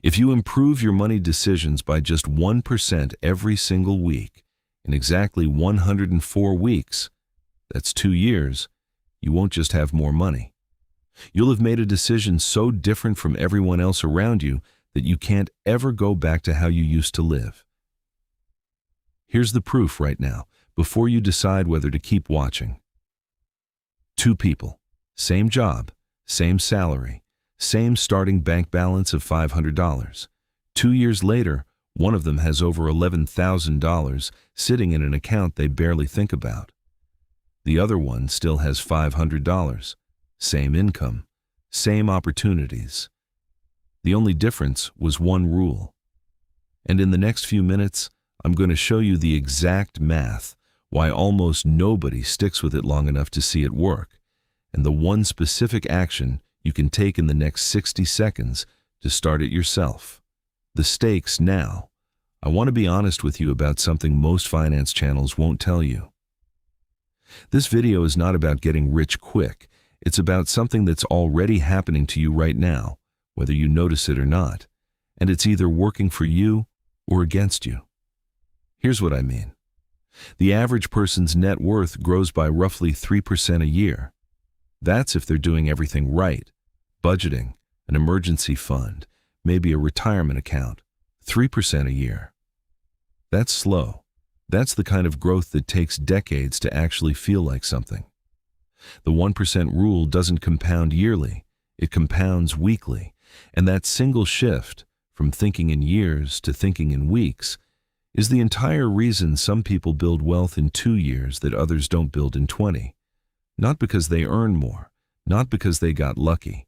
If you improve your money decisions by just 1% every single week, in exactly 104 weeks, that's 2 years, you won't just have more money. You'll have made a decision so different from everyone else around you that you can't ever go back to how you used to live. Here's the proof right now, before you decide whether to keep watching. 2 people, same job, same salary, same starting bank balance of $500. 2 years later, one of them has over $11,000 sitting in an account they barely think about. The other one still has $500. Same income, same opportunities. The only difference was one rule. And in the next few minutes, I'm going to show you the exact math, why almost nobody sticks with it long enough to see it work, and the one specific action you can take in the next 60 seconds to start it yourself. The stakes now. I want to be honest with you about something most finance channels won't tell you. This video is not about getting rich quick. It's about something that's already happening to you right now, whether you notice it or not, and it's either working for you or against you. Here's what I mean. The average person's net worth grows by roughly 3% a year. That's if they're doing everything right. Budgeting, an emergency fund, maybe a retirement account. 3% a year. That's slow. That's the kind of growth that takes decades to actually feel like something. The 1% rule doesn't compound yearly, it compounds weekly, and that single shift, from thinking in years to thinking in weeks, is the entire reason some people build wealth in 2 years that others don't build in 20. Not because they earn more, not because they got lucky,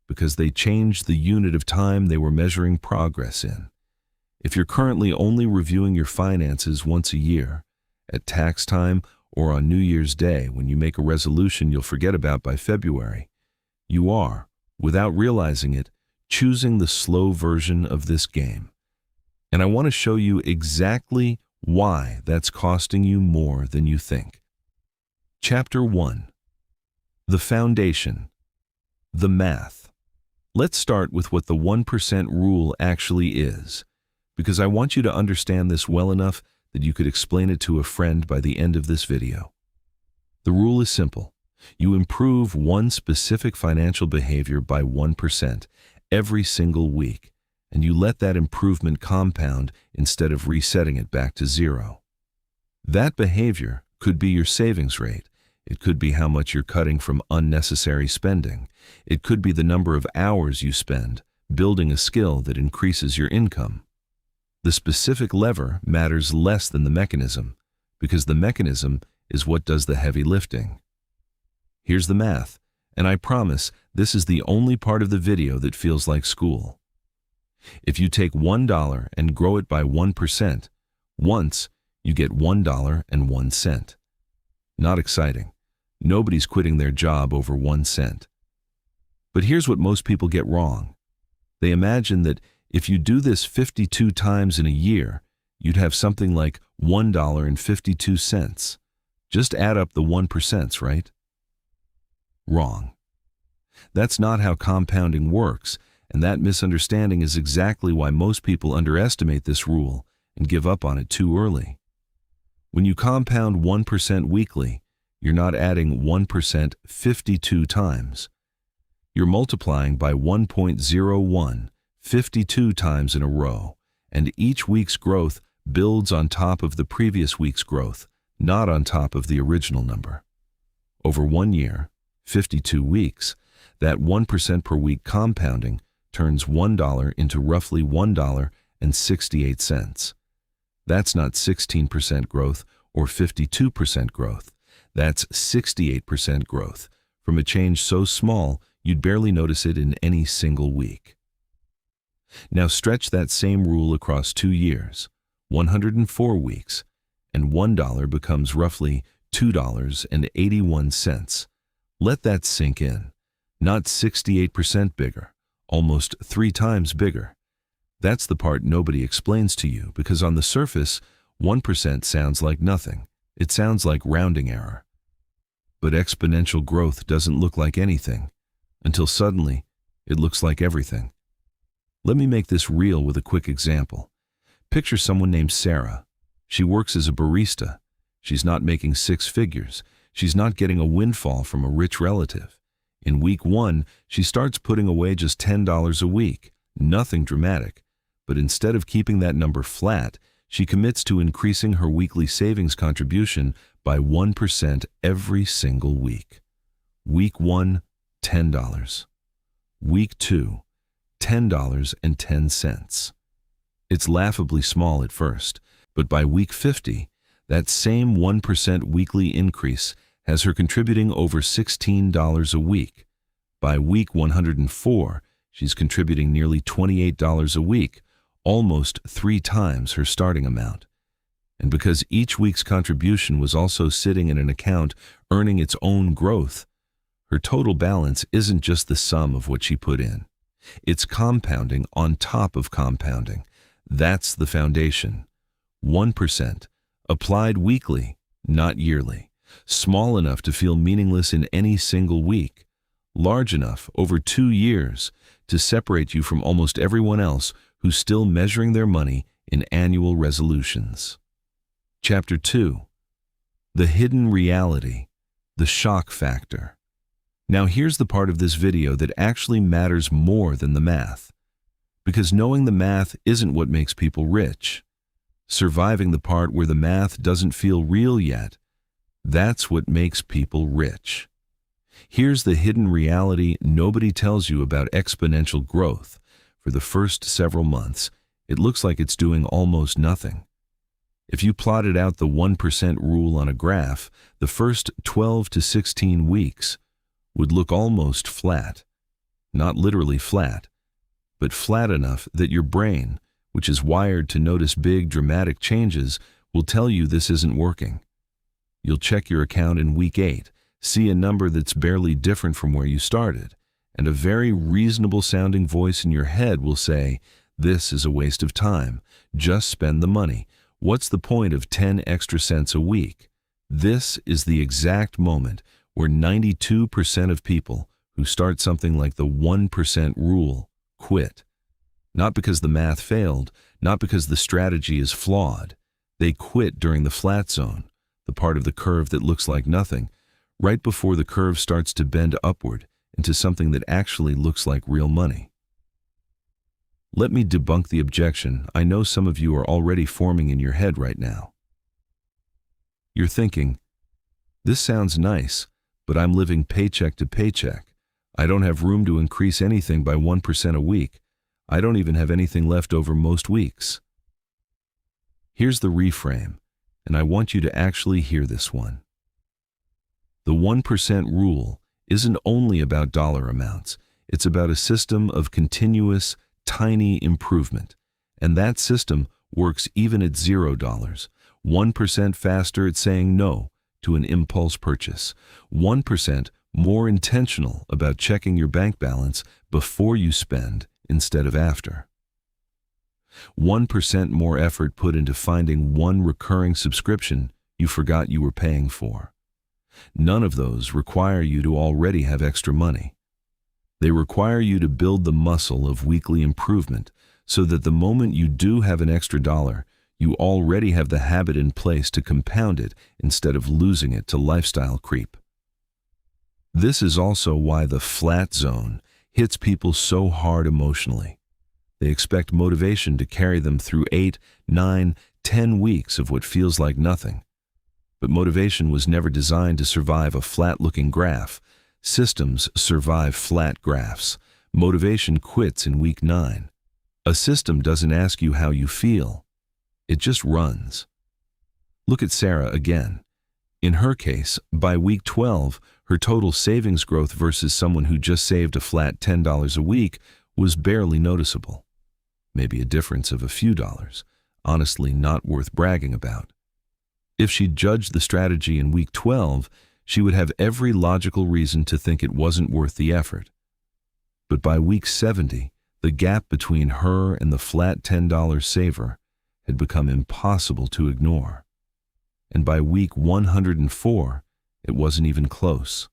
because they changed the unit of time they were measuring progress in. If you're currently only reviewing your finances once a year, at tax time or on New Year's Day when you make a resolution you'll forget about by February, you are, without realizing it, choosing the slow version of this game. And I want to show you exactly why that's costing you more than you think. Chapter 1. The foundation. The math. Let's start with what the 1% rule actually is, because I want you to understand this well enough that you could explain it to a friend by the end of this video. The rule is simple. You improve one specific financial behavior by 1% every single week, and you let that improvement compound instead of resetting it back to 0. That behavior could be your savings rate. It could be how much you're cutting from unnecessary spending. It could be the number of hours you spend building a skill that increases your income. The specific lever matters less than the mechanism, because the mechanism is what does the heavy lifting. Here's the math, and I promise this is the only part of the video that feels like school. If you take $1 and grow it by 1%, once you get $1.01. Not exciting. Nobody's quitting their job over 1 cent. But here's what most people get wrong. They imagine that if you do this 52 times in a year, you'd have something like $1.52. Just add up the 1%, right? Wrong. That's not how compounding works, and that misunderstanding is exactly why most people underestimate this rule and give up on it too early. When you compound 1% weekly, you're not adding 1% 52 times. You're multiplying by 1.01 52 times in a row, and each week's growth builds on top of the previous week's growth, not on top of the original number. Over 1 year, 52 weeks, that 1% per week compounding turns $1 into roughly $1.68. That's not 16% growth or 52% growth. That's 68% growth from a change so small you'd barely notice it in any single week. Now stretch that same rule across 2 years, 104 weeks, and $1 becomes roughly $2.81. Let that sink in. Not 68% bigger, almost 3 times bigger. That's the part nobody explains to you, because on the surface, 1% sounds like nothing. It sounds like rounding error. But exponential growth doesn't look like anything, until suddenly it looks like everything. Let me make this real with a quick example. Picture someone named Sarah. She works as a barista. She's not making six figures. She's not getting a windfall from a rich relative. In week 1, she starts putting away just $10 a week. Nothing dramatic. But instead of keeping that number flat, she commits to increasing her weekly savings contribution by 1% every single week. Week 1, $10. Week 2, $10.10. It's laughably small at first, but by week 50, that same 1% weekly increase has her contributing over $16 a week. By week 104, she's contributing nearly $28 a week, almost 3 times her starting amount. And because each week's contribution was also sitting in an account earning its own growth, her total balance isn't just the sum of what she put in. It's compounding on top of compounding. That's the foundation. 1%, applied weekly, not yearly. Small enough to feel meaningless in any single week. Large enough, over 2 years, to separate you from almost everyone else who's still measuring their money in annual resolutions. Chapter 2. The hidden reality, the shock factor. Now here's the part of this video that actually matters more than the math. Because knowing the math isn't what makes people rich. Surviving the part where the math doesn't feel real yet, that's what makes people rich. Here's the hidden reality nobody tells you about exponential growth. For the first several months, it looks like it's doing almost nothing. If you plotted out the 1% rule on a graph, the first 12 to 16 weeks would look almost flat. Not literally flat, but flat enough that your brain, which is wired to notice big, dramatic changes, will tell you this isn't working. You'll check your account in week 8, see a number that's barely different from where you started, and a very reasonable sounding voice in your head will say, "This is a waste of time. Just spend the money. What's the point of 10 extra cents a week?" This is the exact moment where 92% of people who start something like the 1% rule quit. Not because the math failed, not because the strategy is flawed. They quit during the flat zone, the part of the curve that looks like nothing, right before the curve starts to bend upward into something that actually looks like real money. Let me debunk the objection I know some of you are already forming in your head right now. You're thinking, this sounds nice, but I'm living paycheck to paycheck. I don't have room to increase anything by 1% a week. I don't even have anything left over most weeks. Here's the reframe, and I want you to actually hear this one. The 1% rule isn't only about dollar amounts. It's about a system of continuous, tiny improvement. And that system works even at $0. 1% faster at saying no to an impulse purchase. 1% more intentional about checking your bank balance before you spend instead of after. 1% more effort put into finding one recurring subscription you forgot you were paying for. None of those require you to already have extra money. They require you to build the muscle of weekly improvement so that the moment you do have an extra dollar, you already have the habit in place to compound it instead of losing it to lifestyle creep. This is also why the flat zone hits people so hard emotionally. They expect motivation to carry them through 8, 9, 10 weeks of what feels like nothing. But motivation was never designed to survive a flat-looking graph. Systems survive flat graphs. Motivation quits in week 9. A system doesn't ask you how you feel. It just runs. Look at Sarah again. In her case, by week 12, her total savings growth versus someone who just saved a flat $10 a week was barely noticeable. Maybe a difference of a few dollars, honestly not worth bragging about. If she judged the strategy in week 12, she would have every logical reason to think it wasn't worth the effort. But by week 70, the gap between her and the flat $10 saver had become impossible to ignore. And by week 104, it wasn't even close.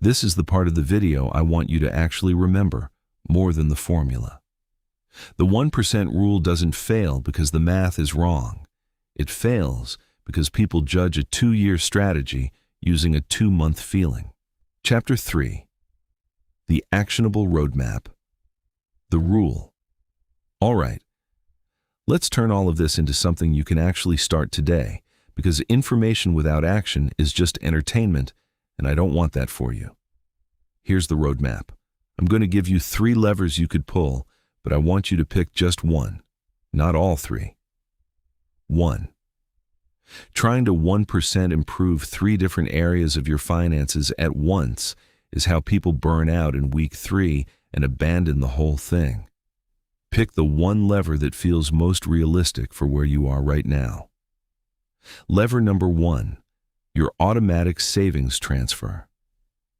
This is the part of the video I want you to actually remember more than the formula. The 1% rule doesn't fail because the math is wrong. It fails because people judge a 2-year strategy using a 2-month feeling. Chapter 3. The Actionable Roadmap. The Rule. All right, let's turn all of this into something you can actually start today, because information without action is just entertainment, and I don't want that for you. Here's the roadmap. I'm going to give you 3 levers you could pull, but I want you to pick just one, not all 3. 1. Trying to 1% improve 3 different areas of your finances at once is how people burn out in week 3 and abandon the whole thing. Pick the one lever that feels most realistic for where you are right now. Lever number 1, your automatic savings transfer.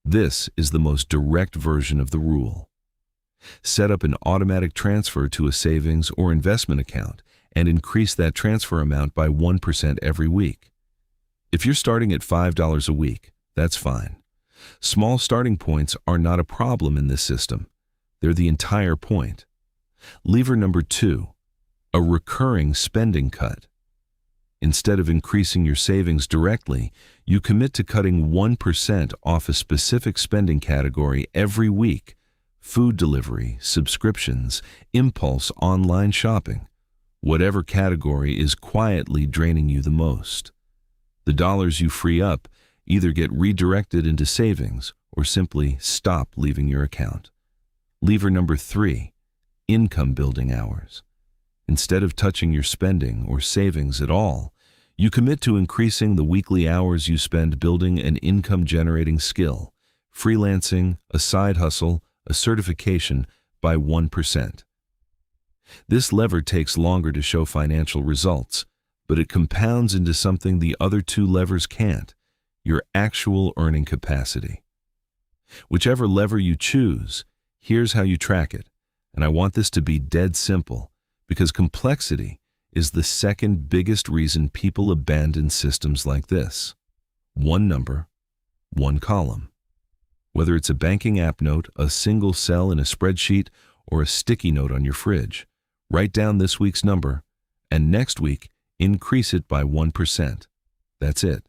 This is the most direct version of the rule. Set up an automatic transfer to a savings or investment account and increase that transfer amount by 1% every week. If you're starting at $5 a week, that's fine. Small starting points are not a problem in this system. They're the entire point. Lever number 2, a recurring spending cut. Instead of increasing your savings directly, you commit to cutting 1% off a specific spending category every week: food delivery, subscriptions, impulse online shopping. Whatever category is quietly draining you the most. The dollars you free up either get redirected into savings or simply stop leaving your account. Lever number 3, income building hours. Instead of touching your spending or savings at all, you commit to increasing the weekly hours you spend building an income-generating skill, freelancing, a side hustle, a certification, by 1%. This lever takes longer to show financial results, but it compounds into something the other 2 levers can't: your actual earning capacity. Whichever lever you choose, here's how you track it, and I want this to be dead simple, because complexity is the second biggest reason people abandon systems like this. 1 number, 1 column. Whether it's a banking app note, a single cell in a spreadsheet, or a sticky note on your fridge, write down this week's number, and next week, increase it by 1%. That's it.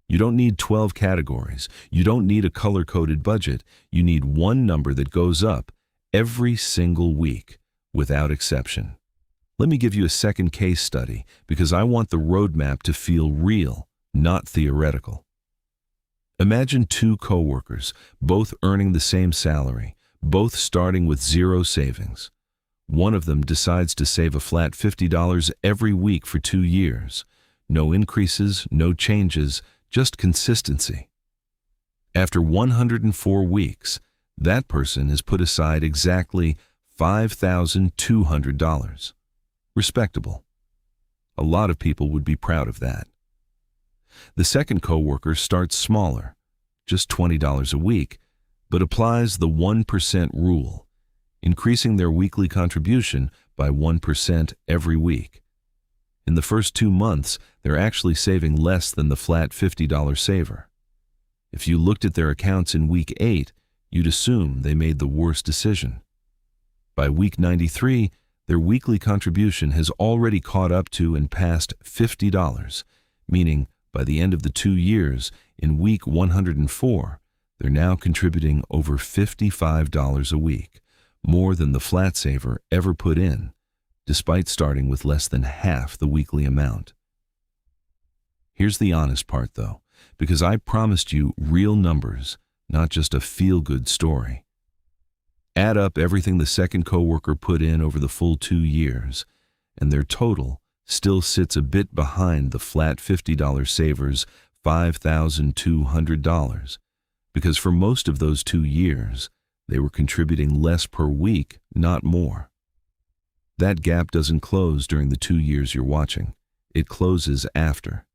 You don't need 12 categories. You don't need a color-coded budget. You need one number that goes up every single week, without exception. Let me give you a second case study, because I want the roadmap to feel real, not theoretical. Imagine 2 coworkers, both earning the same salary, both starting with 0 savings. One of them decides to save a flat $50 every week for 2 years. No increases, no changes, just consistency. After 104 weeks, that person has put aside exactly $5,200. Respectable. A lot of people would be proud of that. The second coworker starts smaller, just $20 a week, but applies the 1% rule, increasing their weekly contribution by 1% every week. In the first 2 months, they're actually saving less than the flat $50 saver. If you looked at their accounts in week 8, you'd assume they made the worst decision. By week 93, their weekly contribution has already caught up to and passed $50, meaning by the end of the 2 years, in week 104, they're now contributing over $55 a week, more than the flat saver ever put in, despite starting with less than half the weekly amount. Here's the honest part, though, because I promised you real numbers, not just a feel-good story. Add up everything the second coworker put in over the full 2 years, and their total still sits a bit behind the flat $50 saver's $5,200, because for most of those 2 years, they were contributing less per week, not more. That gap doesn't close during the 2 years you're watching. It closes after.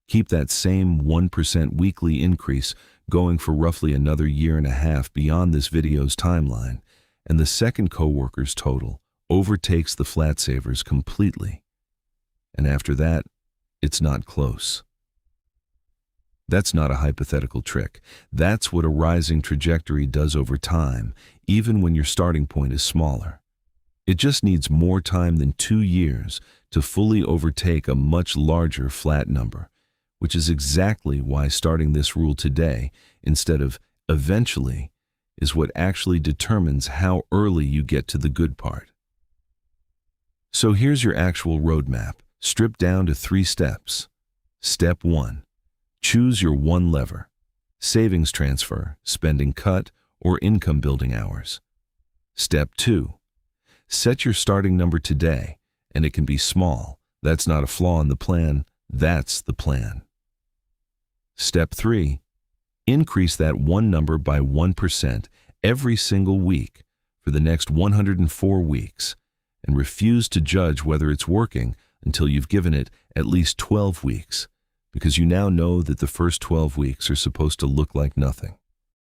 Keep that same 1% weekly increase going for roughly another 1.5 years beyond this video's timeline, and the second coworker's total overtakes the flat savers completely. And after that, it's not close. That's not a hypothetical trick. That's what a rising trajectory does over time, even when your starting point is smaller. It just needs more time than 2 years to fully overtake a much larger flat number, which is exactly why starting this rule today instead of eventually is what actually determines how early you get to the good part. So here's your actual roadmap, stripped down to 3 steps. Step 1. Choose your one lever: savings transfer, spending cut, or income building hours. Step 2. Set your starting number today, and it can be small. That's not a flaw in the plan, that's the plan. Step 3. Increase that one number by 1% every single week for the next 104 weeks, and refuse to judge whether it's working until you've given it at least 12 weeks, because you now know that the first 12 weeks are supposed to look like nothing.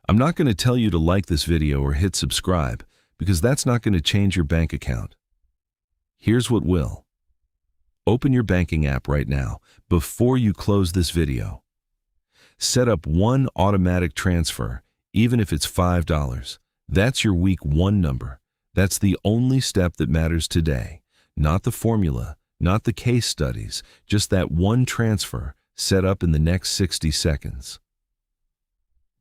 I'm not going to tell you to like this video or hit subscribe, because that's not going to change your bank account. Here's what will. Open your banking app right now before you close this video. Set up one automatic transfer, even if it's $5. That's your week 1 number. That's the only step that matters today. Not the formula, not the case studies, just that one transfer set up in the next 60 seconds.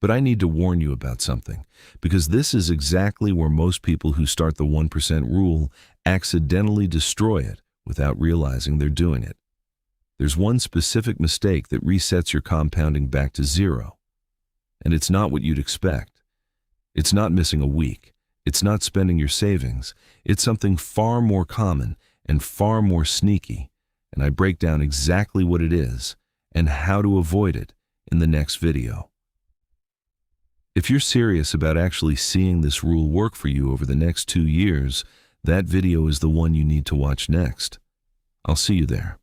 But I need to warn you about something, because this is exactly where most people who start the 1% rule accidentally destroy it without realizing they're doing it. There's one specific mistake that resets your compounding back to 0. And it's not what you'd expect. It's not missing a week. It's not spending your savings. It's something far more common and far more sneaky. And I break down exactly what it is and how to avoid it in the next video. If you're serious about actually seeing this rule work for you over the next 2 years, that video is the one you need to watch next. I'll see you there.